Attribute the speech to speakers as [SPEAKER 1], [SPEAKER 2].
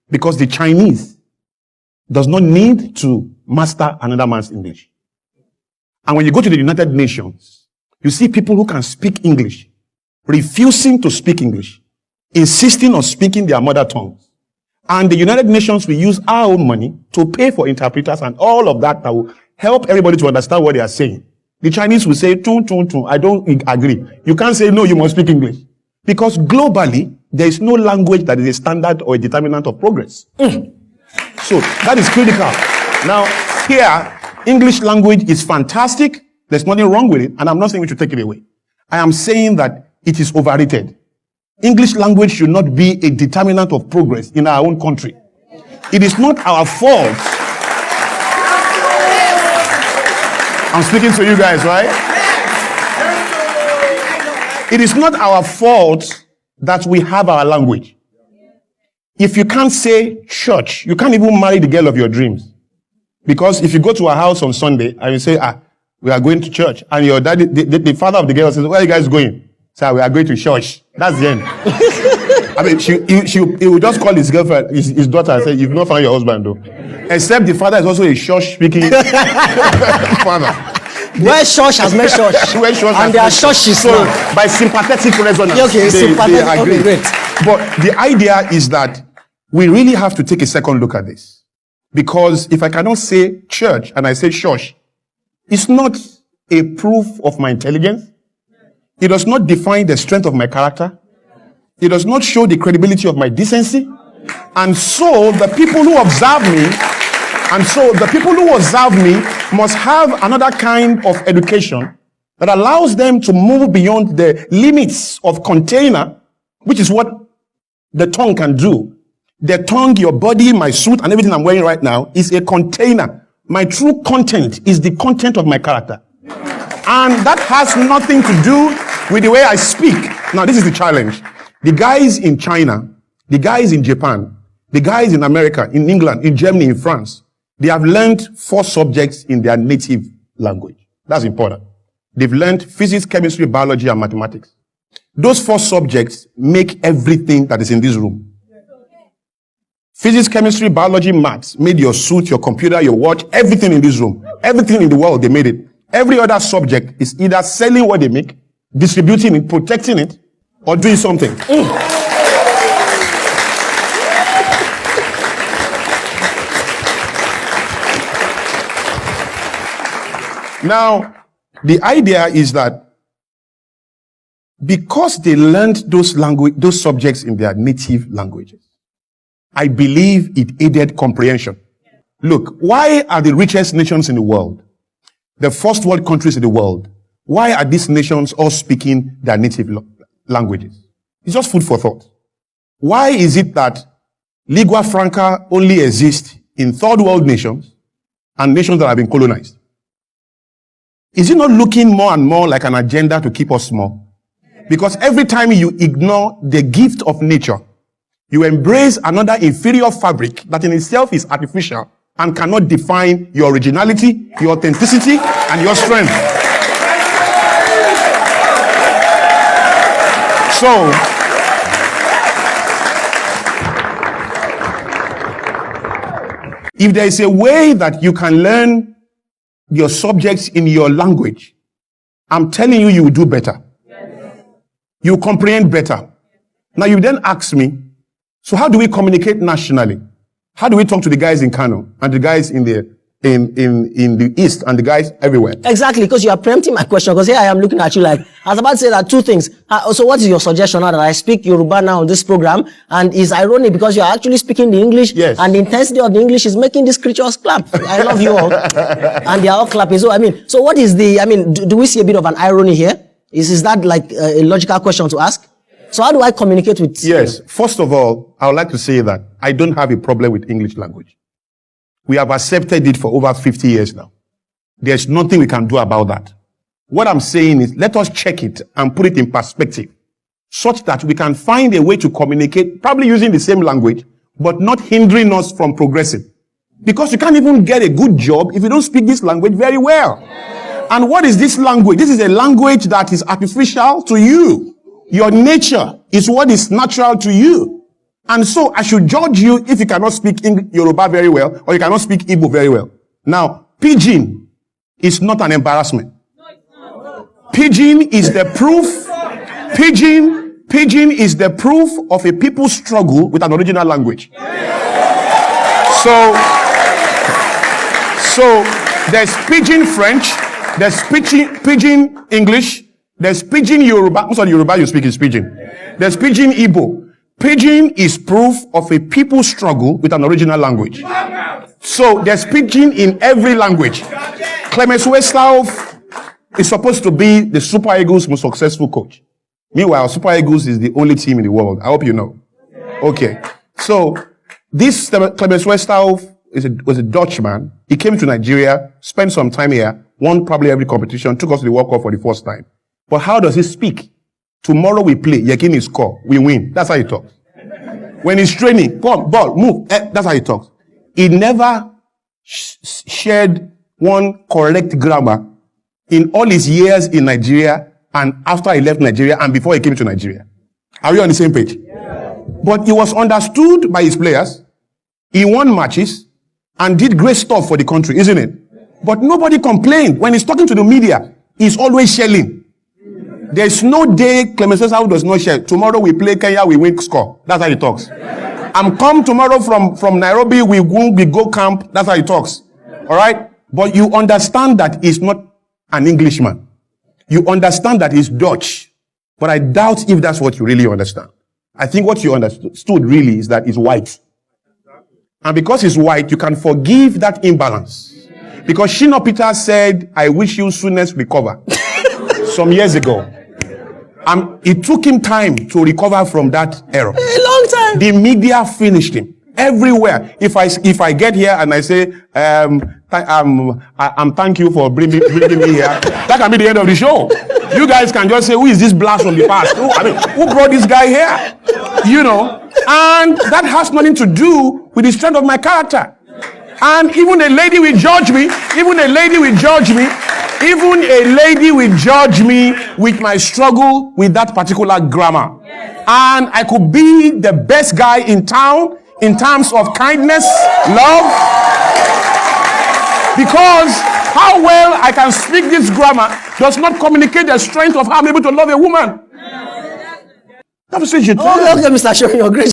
[SPEAKER 1] Because the Chinese does not need to master another man's English. And when you go to the United Nations, you see people who can speak English, refusing to speak English, insisting on speaking their mother tongues. And the United Nations will use our own money to pay for interpreters and all of that will help everybody to understand what they are saying. The Chinese will say, tun, tun, tun. I don't agree. You can't say, no, you must speak English. Because globally, there is no language that is a standard or a determinant of progress. So that is critical. Now, here, English language is fantastic. There's nothing wrong with it. And I'm not saying we should take it away. I am saying that it is overrated. English language should not be a determinant of progress in our own country. It is not our fault. I'm speaking to you guys, right? It is not our fault that we have our language. If you can't say church, you can't even marry the girl of your dreams. Because if you go to a house on Sunday and you say, we are going to church, and your daddy, the father of the girl says, where are you guys going? Say, we are going to church. That's the end. I mean, he will just call his girlfriend, his daughter, and say, you've not found your husband, though. Except the father is also a church-speaking father.
[SPEAKER 2] Where church has met church. And there are churches.
[SPEAKER 1] So, by sympathetic resonance,
[SPEAKER 2] okay,
[SPEAKER 1] they agree.
[SPEAKER 2] Okay, great.
[SPEAKER 1] But the idea is that we really have to take a second look at this. Because if I cannot say church and I say church, it's not a proof of my intelligence. It does not define the strength of my character. It does not show the credibility of my decency. And so the people who observe me must have another kind of education that allows them to move beyond the limits of container, which is what the tongue can do. The tongue, your body, my suit, and everything I'm wearing right now is a container. My true content is the content of my character. And that has nothing to do with the way I speak. Now, this is the challenge. The guys in China, the guys in Japan, the guys in America, in England, in Germany, in France, they have learned 4 subjects in their native language. That's important. They've learned physics, chemistry, biology, and mathematics. Those 4 subjects make everything that is in this room. Physics, chemistry, biology, maths made your suit, your computer, your watch, everything in this room. Everything in the world, they made it. Every other subject is either selling what they make, distributing it, protecting it, or doing something. Now, the idea is that because they learned those subjects in their native languages, I believe it aided comprehension. Look, why are the richest nations in the world, the first world countries in the world, why are these nations all speaking their native languages? It's just food for thought. Why is it that lingua franca only exists in third world nations and nations that have been colonized? Is it not looking more and more like an agenda to keep us small? Because every time you ignore the gift of nature, you embrace another inferior fabric that in itself is artificial and cannot define your originality, your authenticity, and your strength. So, if there is a way that you can learn your subjects in your language, I'm telling you, you will do better. You will comprehend better. Now you then ask me, so how do we communicate nationally? How do we talk to the guys in Kano and the guys in the East and the guys everywhere?
[SPEAKER 2] Exactly, because you are preempting my question. Because here I am looking at you like, I was about to say that 2 things. So what is your suggestion now that I speak Yoruba now on this program? And it's ironic because you are actually speaking the English.
[SPEAKER 1] Yes.
[SPEAKER 2] And the intensity of the English is making these creatures clap. I love you all. And they are all clapping. So so what is do we see a bit of an irony here? Is that like a logical question to ask? So how do I communicate with you?
[SPEAKER 1] Yes. First of all, I would like to say that I don't have a problem with English language. We have accepted it for over 50 years now. There's nothing we can do about that. What I'm saying is, let us check it and put it in perspective, such that we can find a way to communicate, probably using the same language, but not hindering us from progressing. Because you can't even get a good job if you don't speak this language very well. And what is this language? This is a language that is artificial to you. Your nature is what is natural to you. And so I should judge you if you cannot speak Yoruba very well or you cannot speak Igbo very well. Now, pidgin is not an embarrassment. Pidgin is the proof. Pidgin is the proof of a people's struggle with an original language. So there's pidgin French, there's pidgin English, there's pidgin Yoruba. Most of the Yoruba you speak is pidgin. There's pidgin Igbo. Pidgin is proof of a people's struggle with an original language. So there's pidgin in every language. Clemens Westhoff is supposed to be the Super Eagles' most successful coach. Meanwhile, Super Eagles is the only team in the world. I hope you know. Okay. So this Clemens Westhoff was a Dutchman. He came to Nigeria, spent some time here, won probably every competition, took us to the World Cup for the first time. But how does he speak? Tomorrow we play, Yekini score, we win. That's how he talks. When he's training, come, ball, move. That's how he talks. He never shared one correct grammar in all his years in Nigeria and after he left Nigeria and before he came to Nigeria. Are we on the same page? Yeah. But he was understood by his players. He won matches and did great stuff for the country, isn't it? But nobody complained. When he's talking to the media, he's always shelling. There's no day Clemens Westhoff does not share. Tomorrow we play Kenya, we win, score. That's how he talks. I'm come tomorrow from Nairobi, we go camp. That's how he talks. All right? But you understand that he's not an Englishman. You understand that he's Dutch. But I doubt if that's what you really understand. I think what you understood really is that he's white. And because he's white, you can forgive that imbalance. Because Shina Peter said, I wish you soonest recover. Some years ago. It took him time to recover from that error.
[SPEAKER 2] A long time.
[SPEAKER 1] The media finished him. Everywhere. If I get here and I say, thank you for bringing me here, that can be the end of the show. You guys can just say, who is this blast from the past? Who brought this guy here? You know. And that has nothing to do with the strength of my character. And even a lady will judge me. Even a lady will judge me with my struggle with that particular grammar. And I could be the best guy in town in terms of kindness, love. Because how well I can speak this grammar does not communicate the strength of how I'm able to love a woman. That was okay, Mr. Showing your grace.